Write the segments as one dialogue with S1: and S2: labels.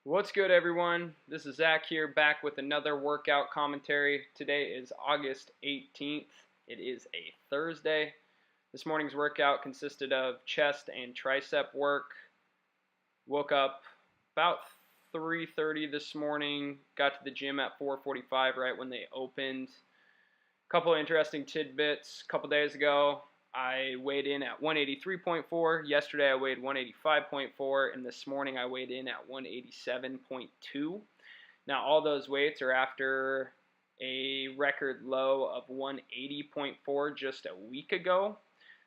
S1: What's good, everyone? This is Zach here, back with another workout commentary. Today is August 18th. It is a Thursday. This morning's workout consisted of chest and tricep work. Woke up about 3:30 this morning, got to the gym at 4:45 right when they opened. Couple of interesting tidbits. A couple days ago, I weighed in at 183.4. Yesterday, I weighed 185.4, and this morning, I weighed in at 187.2. Now, all those weights are after a record low of 180.4 just a week ago.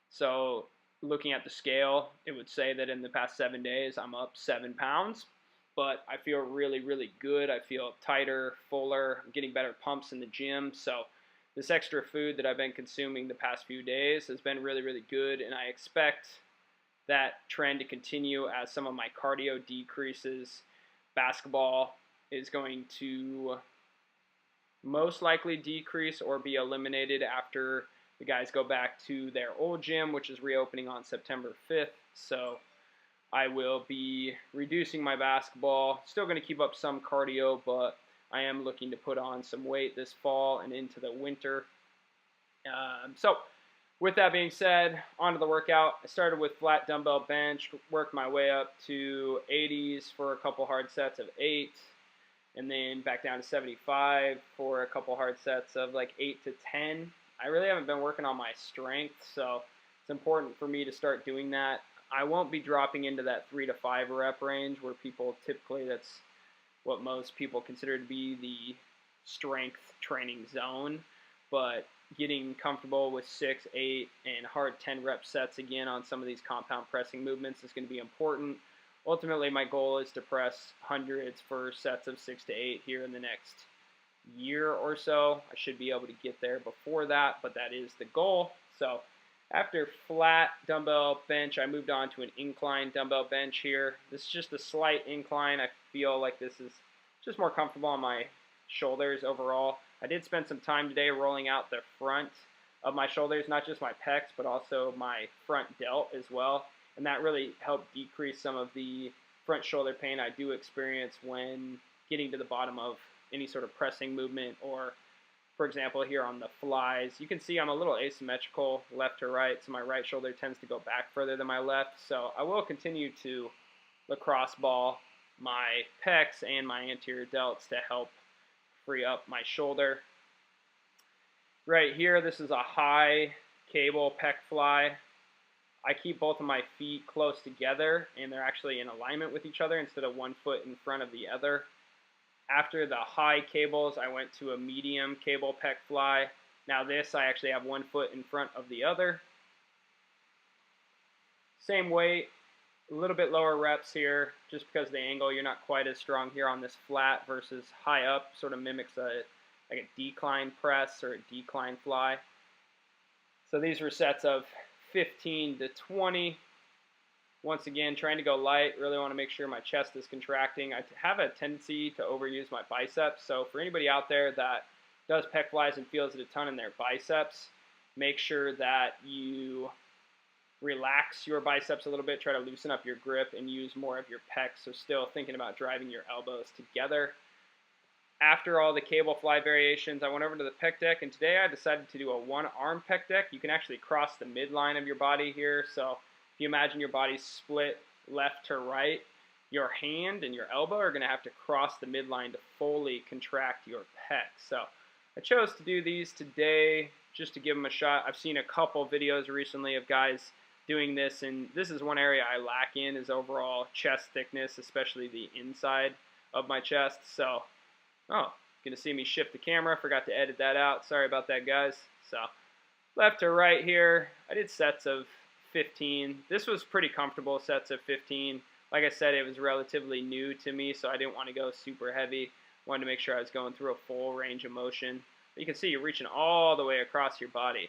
S1: So, looking at the scale, it would say that in the past 7 days, I'm up 7 pounds. But I feel really, really good. I feel tighter, fuller. I'm getting better pumps in the gym. So, this extra food that I've been consuming the past few days has been really, really good, and I expect that trend to continue as some of my cardio decreases. Basketball is going to most likely decrease or be eliminated after the guys go back to their old gym, which is reopening on September 5th. So I will be reducing my basketball. Still going to keep up some cardio, but I am looking to put on some weight this fall and into the winter. So with that being said, on to the workout. I started with flat dumbbell bench, worked my way up to 80s for a couple hard sets of 8, and then back down to 75 for a couple hard sets of like 8 to 10. I really haven't been working on my strength, so it's important for me to start doing that. I won't be dropping into that 3 to 5 rep range where people typically, that's what most people consider to be the strength training zone, but getting comfortable with 6, 8, and hard 10 rep sets again on some of these compound pressing movements is going to be important. Ultimately, my goal is to press hundreds for sets of 6 to 8 here in the next year or so. I should be able to get there before that, but that is the goal. So after flat dumbbell bench, I moved on to an incline dumbbell bench here. This is just a slight incline. I feel like this is just more comfortable on my shoulders overall. I did spend some time today rolling out the front of my shoulders, not just my pecs, but also my front delt as well. And that really helped decrease some of the front shoulder pain I do experience when getting to the bottom of any sort of pressing movement, or for example, here on the flies, you can see I'm a little asymmetrical left to right, so my right shoulder tends to go back further than my left. So I will continue to lacrosse ball my pecs and my anterior delts to help free up my shoulder. Right here, this is a high cable pec fly. I keep both of my feet close together, and they're actually in alignment with each other instead of one foot in front of the other. After the high cables, I went to a medium cable pec fly. Now this, I actually have one foot in front of the other. Same weight, a little bit lower reps here, just because of the angle. You're not quite as strong here on this flat versus high up. Sort of mimics like a decline press or a decline fly. So these were sets of 15 to 20. Once again, trying to go light, really want to make sure my chest is contracting. I have a tendency to overuse my biceps, so for anybody out there that does pec flies and feels it a ton in their biceps, make sure that you relax your biceps a little bit, try to loosen up your grip and use more of your pecs, so still thinking about driving your elbows together. After all the cable fly variations, I went over to the pec deck, and today I decided to do a one-arm pec deck. You can actually cross the midline of your body here, so if you imagine your body split left to right, your hand and your elbow are going to have to cross the midline to fully contract your pec. So I chose to do these today just to give them a shot. I've seen a couple videos recently of guys doing this, and this is one area I lack in, is overall chest thickness, especially the inside of my chest. So, going to see me shift the camera. Forgot to edit that out. Sorry about that, guys. So left to right here, I did sets of 15. This was pretty comfortable, sets of 15. Like I said, it was relatively new to me, so I didn't want to go super heavy. Wanted to make sure I was going through a full range of motion. But you can see you're reaching all the way across your body.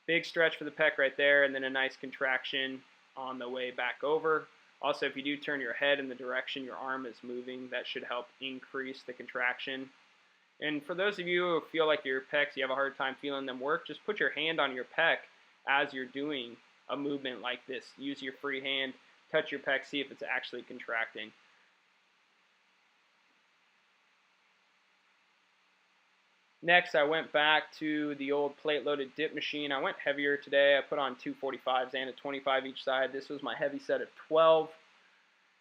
S1: Big stretch for the pec right there, and then a nice contraction on the way back over. Also, if you do turn your head in the direction your arm is moving, that should help increase the contraction. And for those of you who feel like your pecs, you have a hard time feeling them work, just put your hand on your pec as you're doing a movement like this. Use your free hand, touch your pec, see if it's actually contracting. Next, I went back to the old plate-loaded dip machine. I went heavier today. I put on 245s and a 25 each side. This was my heavy set of 12.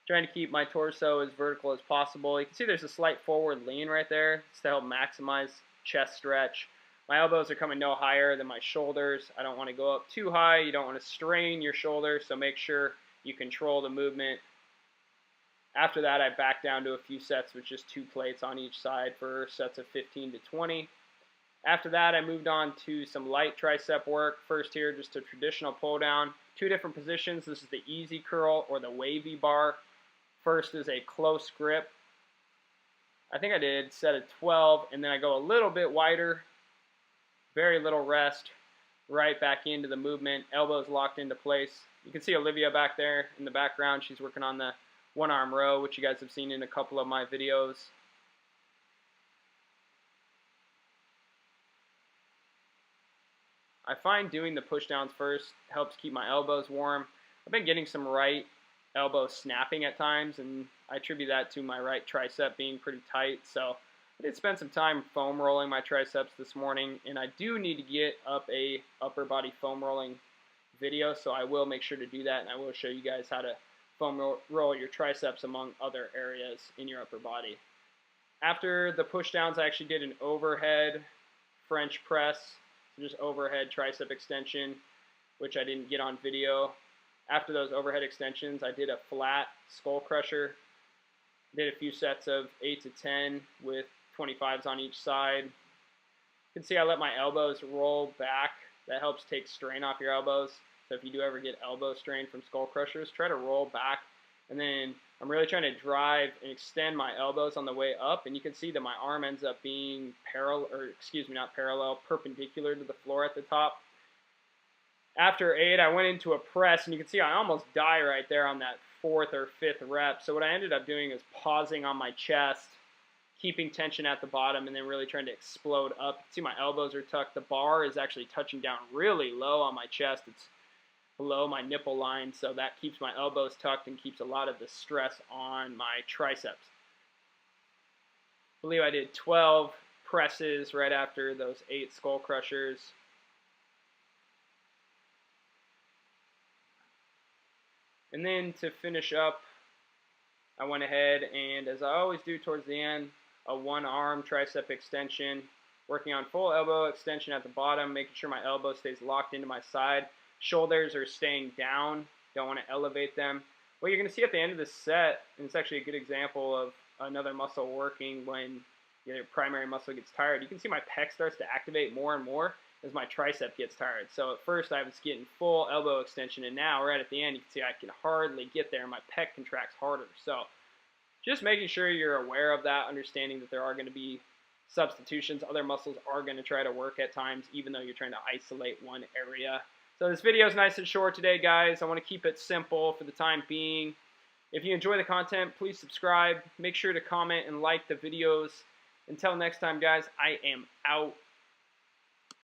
S1: Trying to keep my torso as vertical as possible. You can see there's a slight forward lean right there. It's to help maximize chest stretch. My elbows are coming no higher than my shoulders. I don't want to go up too high. You don't want to strain your shoulders, so make sure you control the movement. After that, I back down to a few sets with just 2 plates on each side for sets of 15 to 20. After that, I moved on to some light tricep work. First here, just a traditional pull down. 2 different positions. This is the easy curl or the wavy bar. First is a close grip. I think I did set of 12, and then I go a little bit wider. Very little rest. Right back into the movement. Elbows locked into place. You can see Olivia back there in the background. She's working on the one-arm row, which you guys have seen in a couple of my videos. I find doing the pushdowns first helps keep my elbows warm. I've been getting some right elbow snapping at times, and I attribute that to my right tricep being pretty tight. So I did spend some time foam rolling my triceps this morning, and I do need to get up a upper body foam rolling video, so I will make sure to do that, and I will show you guys how to foam roll your triceps among other areas in your upper body. After the push downs, I actually did an overhead French press, so just overhead tricep extension, which I didn't get on video. After those overhead extensions, I did a flat skull crusher. Did a few sets of 8 to 10 with 25s on each side. You can see I let my elbows roll back. That helps take strain off your elbows. So if you do ever get elbow strain from skull crushers, try to roll back. And then I'm really trying to drive and extend my elbows on the way up. And you can see that my arm ends up being perpendicular to the floor at the top. After 8, I went into a press, and you can see I almost die right there on that 4th or 5th rep. So what I ended up doing is pausing on my chest, keeping tension at the bottom, and then really trying to explode up. See, my elbows are tucked. The bar is actually touching down really low on my chest. It's below my nipple line, so that keeps my elbows tucked and keeps a lot of the stress on my triceps. I believe I did 12 presses right after those 8 skull crushers. And then to finish up, I went ahead and, as I always do towards the end, a one-arm tricep extension, working on full elbow extension at the bottom, making sure my elbow stays locked into my side. Shoulders are staying down, don't want to elevate them. What you're going to see at the end of this set, and it's actually a good example of another muscle working when your primary muscle gets tired, you can see my pec starts to activate more and more as my tricep gets tired. So at first I was getting full elbow extension, and now right at the end you can see I can hardly get there. My pec contracts harder. So just making sure you're aware of that, understanding that there are going to be substitutions. Other muscles are going to try to work at times, even though you're trying to isolate one area. So this video is nice and short today, guys. I want to keep it simple for the time being. If you enjoy the content, please subscribe. Make sure to comment and like the videos. Until next time, guys, I am out.